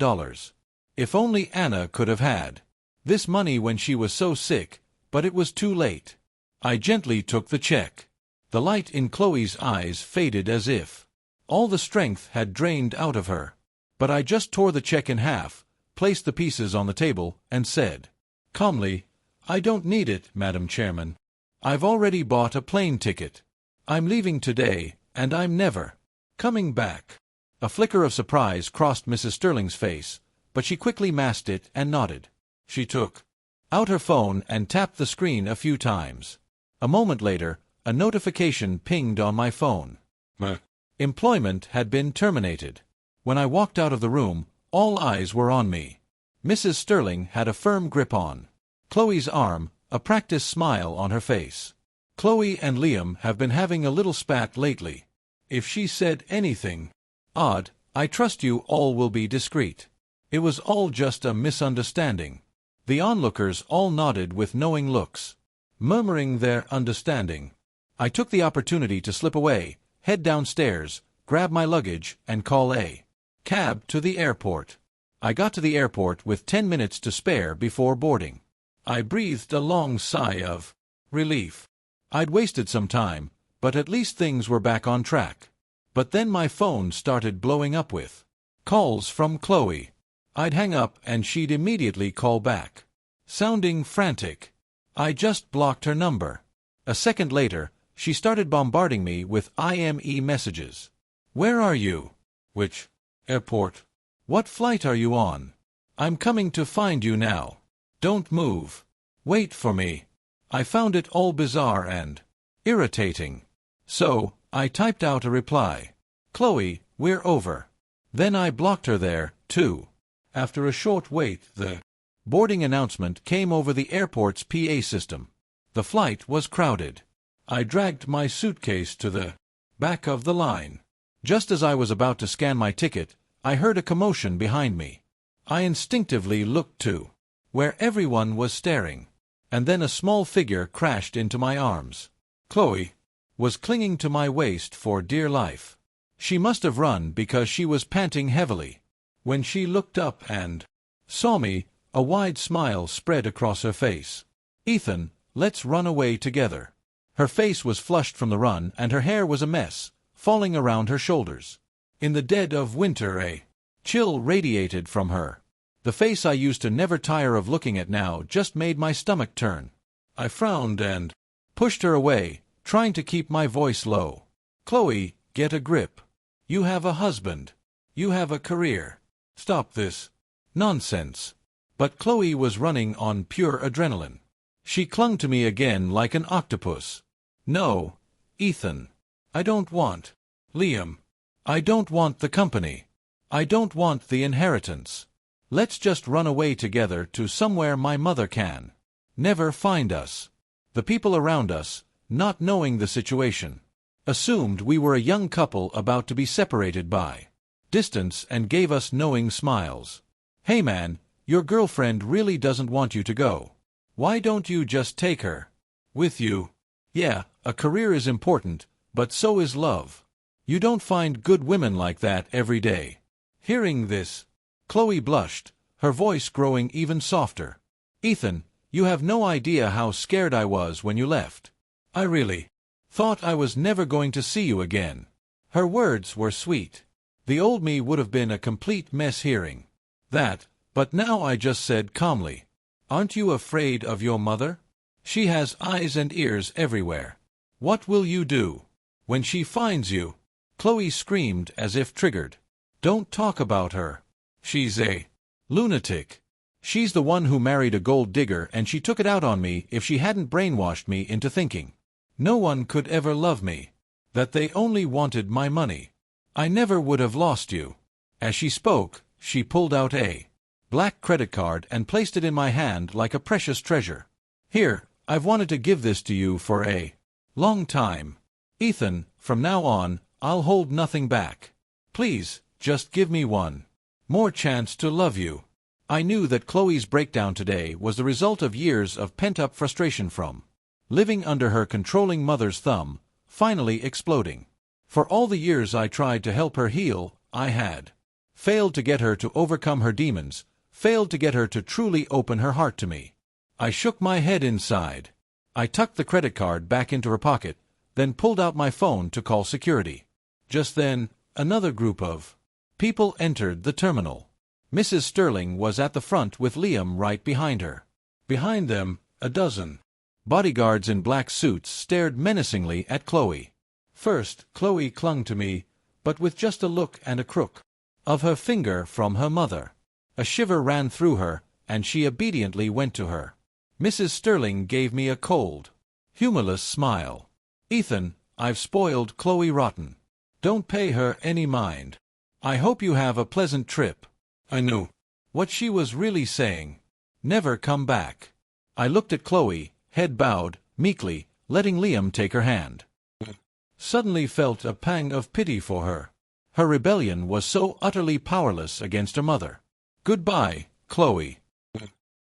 If only Anna could have had this money when she was so sick, but it was too late. I gently took the check. The light in Chloe's eyes faded as if all the strength had drained out of her. But I just tore the check in half, placed the pieces on the table, and said calmly, "I don't need it, Madam Chairman. I've already bought a plane ticket. I'm leaving today, and I'm never coming back." A flicker of surprise crossed Mrs. Sterling's face, but she quickly masked it and nodded. She took out her phone and tapped the screen a few times. A moment later, a notification pinged on my phone. My employment had been terminated. When I walked out of the room, all eyes were on me. Mrs. Sterling had a firm grip on Chloe's arm, a practiced smile on her face. "Chloe and Liam have been having a little spat lately. If she said anything odd, I trust you all will be discreet. It was all just a misunderstanding." The onlookers all nodded with knowing looks, murmuring their understanding. I took the opportunity to slip away, head downstairs, grab my luggage, and call a cab to the airport. I got to the airport with 10 minutes to spare before boarding. I breathed a long sigh of relief. I'd wasted some time, but at least things were back on track. But then my phone started blowing up with calls from Chloe. I'd hang up and she'd immediately call back, sounding frantic. I just blocked her number. A second later, she started bombarding me with IME messages. "Where are you? Which airport? What flight are you on? I'm coming to find you now. Don't move. Wait for me." I found it all bizarre and irritating. So, I typed out a reply. "Chloe, we're over." Then I blocked her there, too. After a short wait, the boarding announcement came over the airport's PA system. The flight was crowded. I dragged my suitcase to the back of the line. Just as I was about to scan my ticket, I heard a commotion behind me. I instinctively looked to where everyone was staring, and then a small figure crashed into my arms. Chloe was clinging to my waist for dear life. She must have run because she was panting heavily. When she looked up and saw me, a wide smile spread across her face. "Ethan, let's run away together." Her face was flushed from the run and her hair was a mess, falling around her shoulders. In the dead of winter a chill radiated from her. The face I used to never tire of looking at now just made my stomach turn. I frowned and pushed her away, trying to keep my voice low. "Chloe, get a grip. You have a husband. You have a career. Stop this nonsense." But Chloe was running on pure adrenaline. She clung to me again like an octopus. "No, Ethan. I don't want Liam. I don't want the company. I don't want the inheritance. Let's just run away together to somewhere my mother can never find us." The people around us, not knowing the situation, assumed we were a young couple about to be separated by distance and gave us knowing smiles. "Hey man, your girlfriend really doesn't want you to go. Why don't you just take her with you? Yeah, a career is important, but so is love. You don't find good women like that every day." Hearing this, Chloe blushed, her voice growing even softer. "Ethan, you have no idea how scared I was when you left. I really thought I was never going to see you again." Her words were sweet. The old me would have been a complete mess hearing that, But now I just said calmly, "Aren't you afraid of your mother? She has eyes and ears everywhere. What will you do when she finds you?" Chloe screamed as if triggered. "Don't talk about her. She's a lunatic. She's the one who married a gold digger, and she took it out on me if she hadn't brainwashed me into thinking no one could ever love me, that they only wanted my money. I never would have lost you." As she spoke, she pulled out a black credit card and placed it in my hand like a precious treasure. "Here, I've wanted to give this to you for a long time. Ethan, from now on, I'll hold nothing back. Please, just give me one more chance to love you." I knew that Chloe's breakdown today was the result of years of pent-up frustration from living under her controlling mother's thumb, finally exploding. For all the years I tried to help her heal, I had failed to get her to overcome her demons, failed to get her to truly open her heart to me. I shook my head inside. I tucked the credit card back into her pocket, then pulled out my phone to call security. Just then, another group of people entered the terminal. Mrs. Sterling was at the front with Liam right behind her. Behind them, a dozen bodyguards in black suits stared menacingly at Chloe. First, Chloe clung to me, but with just a look and a crook of her finger from her mother. A shiver ran through her, and she obediently went to her. Mrs. Sterling gave me a cold, humorless smile. "Ethan, I've spoiled Chloe rotten. Don't pay her any mind. I hope you have a pleasant trip." I knew what she was really saying. Never come back. I looked at Chloe, head bowed, meekly, letting Liam take her hand. Suddenly felt a pang of pity for her. Her rebellion was so utterly powerless against her mother. "Goodbye, Chloe."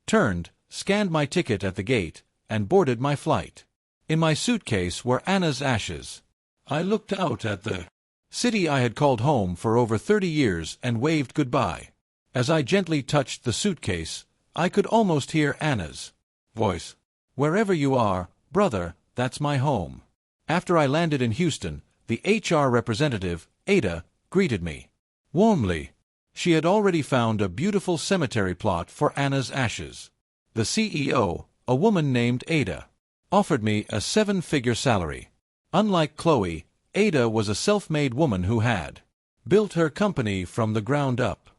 Turned, scanned my ticket at the gate, and boarded my flight. In my suitcase were Anna's ashes. I looked out at the city I had called home for over 30 years and waved goodbye. As I gently touched the suitcase, I could almost hear Anna's voice. "Wherever you are, brother, that's my home." After I landed in Houston, the HR representative, Ada, greeted me warmly. She had already found a beautiful cemetery plot for Anna's ashes. The CEO, a woman named Ada, offered me a 7-figure salary. Unlike Chloe, Ada was a self-made woman who had built her company from the ground up.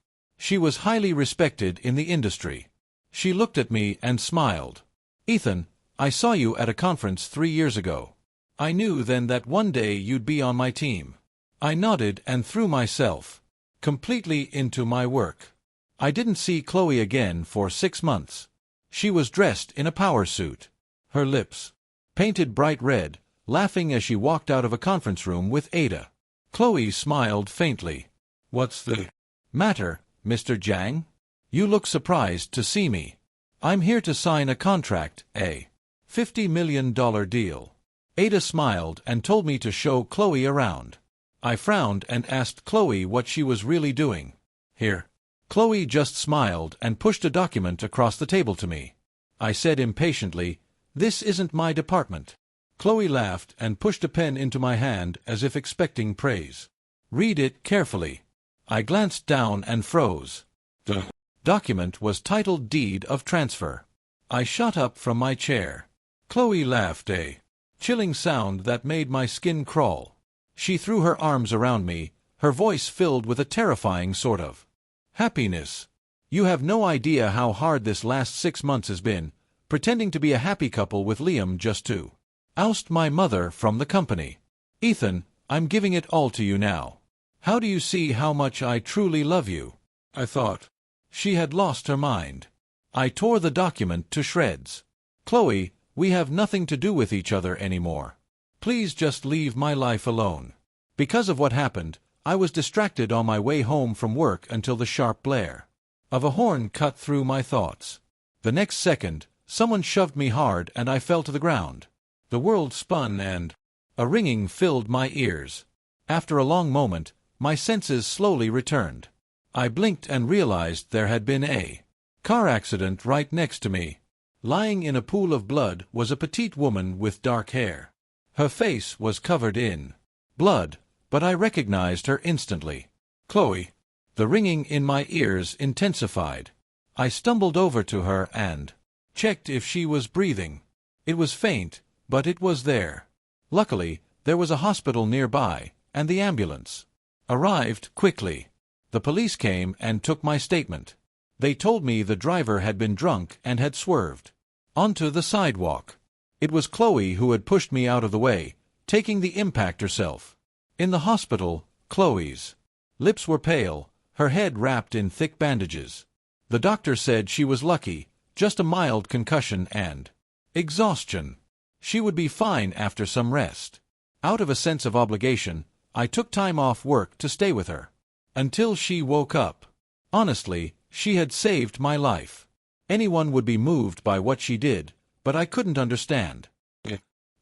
She was highly respected in the industry. She looked at me and smiled. "Ethan, I saw you at a conference 3 years ago. I knew then that one day you'd be on my team." I nodded and threw myself completely into my work. I didn't see Chloe again for 6 months. She was dressed in a power suit, her lips painted bright red, laughing as she walked out of a conference room with Ada. Chloe smiled faintly. "What's the matter, Mr. Jiang? You look surprised to see me." "I'm here to sign a contract, a $50 million deal." Ada smiled and told me to show Chloe around. I frowned and asked Chloe what she was really doing. "Here." Chloe just smiled and pushed a document across the table to me. I said impatiently, "This isn't my department." Chloe laughed and pushed a pen into my hand as if expecting praise. "Read it carefully." I glanced down and froze. The document was titled Deed of Transfer. I shot up from my chair. Chloe laughed, a chilling sound that made my skin crawl. She threw her arms around me, her voice filled with a terrifying sort of happiness. "You have no idea how hard this last 6 months has been, pretending to be a happy couple with Liam just to oust my mother from the company. Ethan, I'm giving it all to you now. How do you see how much I truly love you?" I thought she had lost her mind. I tore the document to shreds. "Chloe, we have nothing to do with each other anymore. Please just leave my life alone." Because of what happened, I was distracted on my way home from work until the sharp blare of a horn cut through my thoughts. The next second, someone shoved me hard and I fell to the ground. The world spun and a ringing filled my ears. After a long moment, my senses slowly returned. I blinked and realized there had been a car accident right next to me. Lying in a pool of blood was a petite woman with dark hair. Her face was covered in blood, but I recognized her instantly. "Chloe." The ringing in my ears intensified. I stumbled over to her and checked if she was breathing. It was faint, but it was there. Luckily, there was a hospital nearby, and the ambulance arrived quickly. The police came and took my statement. They told me the driver had been drunk and had swerved onto the sidewalk. It was Chloe who had pushed me out of the way, taking the impact herself. In the hospital, Chloe's lips were pale, her head wrapped in thick bandages. The doctor said she was lucky, just a mild concussion and exhaustion. She would be fine after some rest. Out of a sense of obligation, I took time off work to stay with her until she woke up. Honestly, she had saved my life. Anyone would be moved by what she did, but I couldn't understand.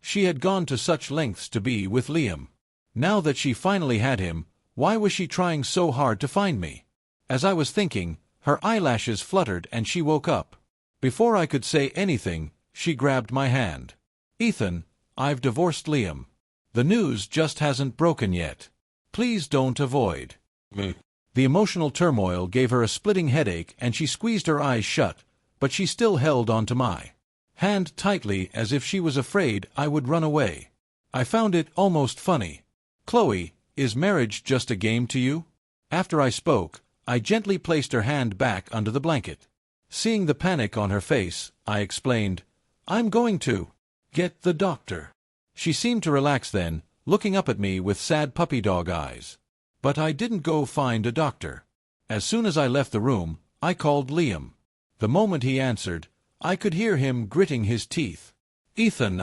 She had gone to such lengths to be with Liam. Now that she finally had him, why was she trying so hard to find me? As I was thinking, her eyelashes fluttered and she woke up. Before I could say anything, she grabbed my hand. "Ethan, I've divorced Liam. The news just hasn't broken yet. Please don't avoid me." The emotional turmoil gave her a splitting headache and she squeezed her eyes shut, but she still held onto my hand tightly as if she was afraid I would run away. I found it almost funny. "Chloe, is marriage just a game to you?" After I spoke, I gently placed her hand back under the blanket. Seeing the panic on her face, I explained, "I'm going to get the doctor." She seemed to relax then, looking up at me with sad puppy dog eyes. But I didn't go find a doctor. As soon as I left the room, I called Liam. The moment he answered, I could hear him gritting his teeth. "Ethan,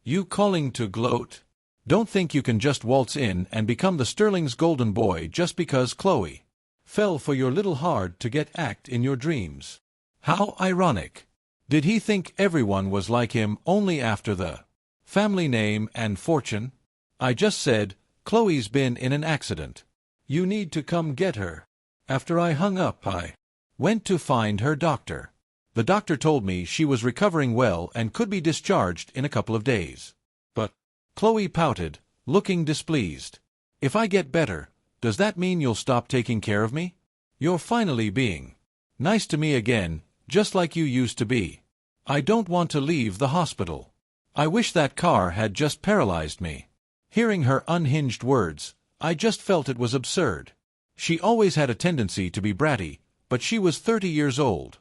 you calling to gloat? Don't think you can just waltz in and become the Sterling's golden boy just because Chloe fell for your little hard-to-get act in your dreams." How ironic. Did he think everyone was like him only after the family name and fortune? I just said, "Chloe's been in an accident. You need to come get her." After I hung up, I went to find her doctor. The doctor told me she was recovering well and could be discharged in a couple of days. But Chloe pouted, looking displeased. "If I get better, does that mean you'll stop taking care of me? You're finally being nice to me again, just like you used to be. I don't want to leave the hospital. I wish that car had just paralyzed me." Hearing her unhinged words, I just felt it was absurd. She always had a tendency to be bratty, but she was 30 years old.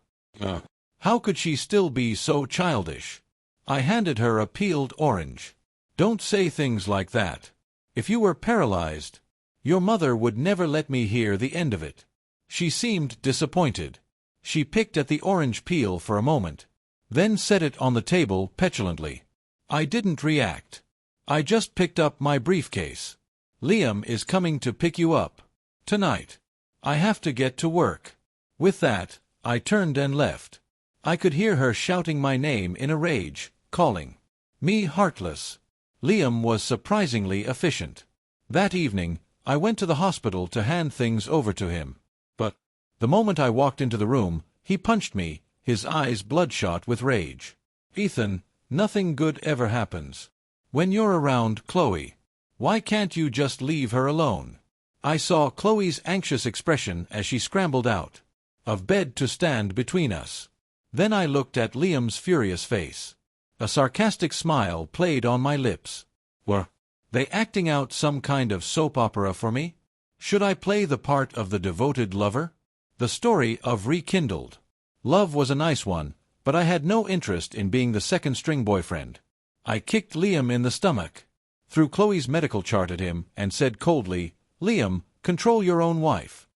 How could she still be so childish? I handed her a peeled orange. "Don't say things like that. If you were paralyzed, your mother would never let me hear the end of it." She seemed disappointed. She picked at the orange peel for a moment, then set it on the table petulantly. I didn't react. I just picked up my briefcase. "Liam is coming to pick you up tonight. I have to get to work." With that, I turned and left. I could hear her shouting my name in a rage, calling me heartless. Liam was surprisingly efficient. That evening, I went to the hospital to hand things over to him. But the moment I walked into the room, he punched me, his eyes bloodshot with rage. "Ethan, nothing good ever happens when you're around Chloe. Why can't you just leave her alone?" I saw Chloe's anxious expression as she scrambled out of bed to stand between us. Then I looked at Liam's furious face. A sarcastic smile played on my lips. Were they acting out some kind of soap opera for me? Should I play the part of the devoted lover? The story of rekindled love was a nice one, but I had no interest in being the second-string boyfriend. I kicked Liam in the stomach, threw Chloe's medical chart at him, and said coldly, "Liam, control your own wife."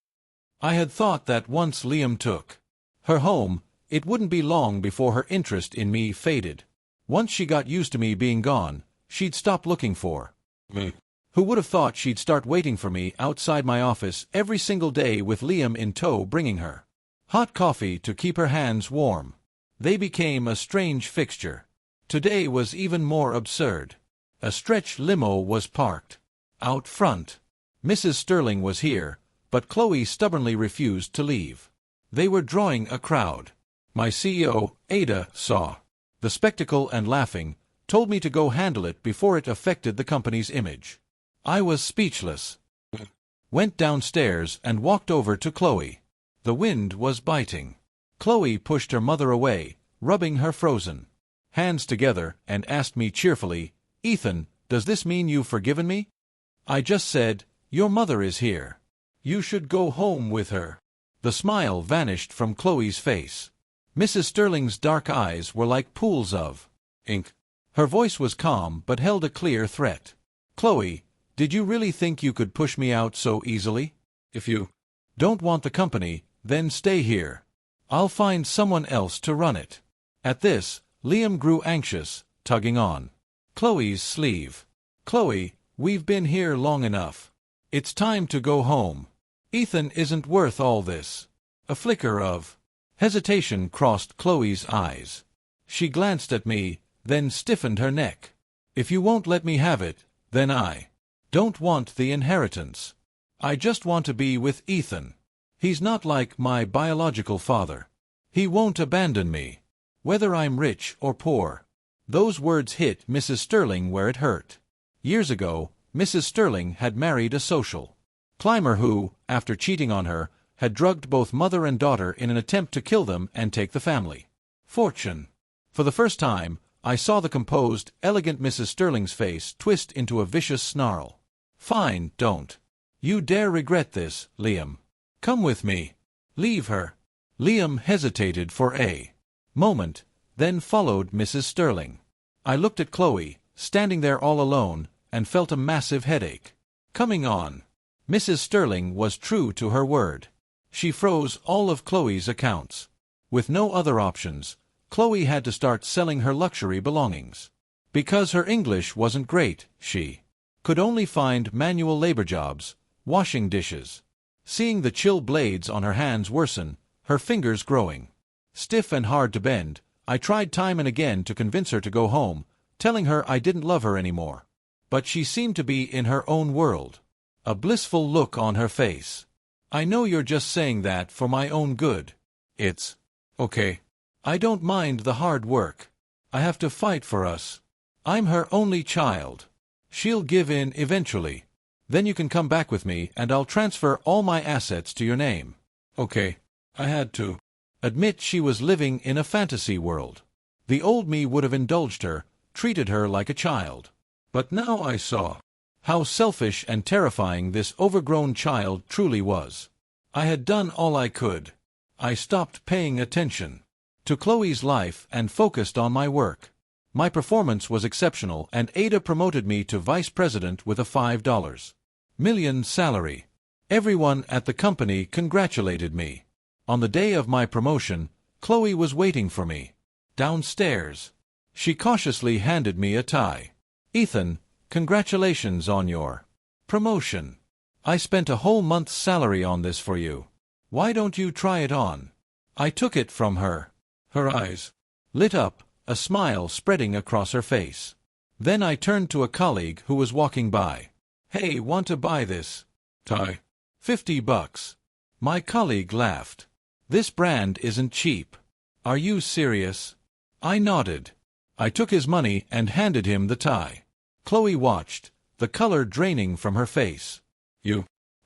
I had thought that once Liam took her home, it wouldn't be long before her interest in me faded. Once she got used to me being gone, she'd stop looking for me. Who would have thought she'd start waiting for me outside my office every single day with Liam in tow bringing her hot coffee to keep her hands warm? They became a strange fixture. Today was even more absurd. A stretch limo was parked out front. Mrs. Sterling was here, but Chloe stubbornly refused to leave. They were drawing a crowd. My CEO, Ada, saw the spectacle and laughing, told me to go handle it before it affected the company's image. I was speechless. Went downstairs and walked over to Chloe. The wind was biting. Chloe pushed her mother away, rubbing her frozen hands together, and asked me cheerfully, "Ethan, does this mean you've forgiven me?" I just said, "Your mother is here. You should go home with her." The smile vanished from Chloe's face. Mrs. Sterling's dark eyes were like pools of ink. Her voice was calm but held a clear threat. "Chloe, did you really think you could push me out so easily? If you don't want the company, then stay here. I'll find someone else to run it." At this, Liam grew anxious, tugging on Chloe's sleeve. "Chloe, we've been here long enough. It's time to go home. Ethan isn't worth all this." A flicker of hesitation crossed Chloe's eyes. She glanced at me, then stiffened her neck. "If you won't let me have it, then I don't want the inheritance. I just want to be with Ethan. He's not like my biological father. He won't abandon me, whether I'm rich or poor." Those words hit Mrs. Sterling where it hurt. Years ago, Mrs. Sterling had married a social climber who, after cheating on her, had drugged both mother and daughter in an attempt to kill them and take the family fortune. For the first time, I saw the composed, elegant Mrs. Sterling's face twist into a vicious snarl. "Fine, don't you dare regret this, Liam. Come with me. Leave her." Liam hesitated for a moment, then followed Mrs. Sterling. I looked at Chloe, standing there all alone, and felt a massive headache coming on. Mrs. Sterling was true to her word. She froze all of Chloe's accounts. With no other options, Chloe had to start selling her luxury belongings. Because her English wasn't great, she could only find manual labor jobs, washing dishes. Seeing the chill blades on her hands worsen, her fingers growing stiff and hard to bend, I tried time and again to convince her to go home, telling her I didn't love her anymore. But she seemed to be in her own world, a blissful look on her face. "I know you're just saying that for my own good. It's okay. I don't mind the hard work. I have to fight for us. I'm her only child. She'll give in eventually. Then you can come back with me and I'll transfer all my assets to your name." Okay. I had to admit she was living in a fantasy world. The old me would have indulged her, treated her like a child. But now I saw how selfish and terrifying this overgrown child truly was. I had done all I could. I stopped paying attention to Chloe's life and focused on my work. My performance was exceptional, and Ada promoted me to vice president with a $5 million salary. Everyone at the company congratulated me. On the day of my promotion, Chloe was waiting for me downstairs. She cautiously handed me a tie. "Ethan, congratulations on your promotion. I spent a whole month's salary on this for you. Why don't you try it on?" I took it from her. Her eyes lit up, a smile spreading across her face. Then I turned to a colleague who was walking by. "Hey, want to buy this tie? $50. My colleague laughed. "This brand isn't cheap. Are you serious?" I nodded. I took his money and handed him the tie. Chloe watched, the color draining from her face.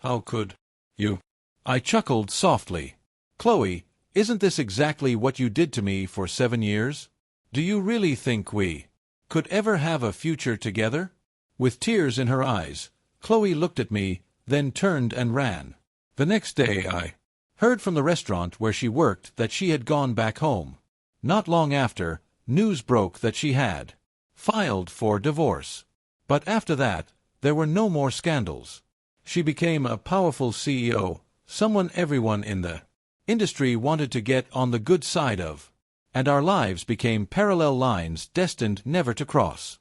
How could you?" I chuckled softly. "Chloe, isn't this exactly what you did to me for 7 years? Do you really think we could ever have a future together?" With tears in her eyes, Chloe looked at me, then turned and ran. The next day I heard from the restaurant where she worked that she had gone back home. Not long after, news broke that she had filed for divorce. But after that, there were no more scandals. She became a powerful CEO, someone everyone in the industry wanted to get on the good side of, and our lives became parallel lines destined never to cross.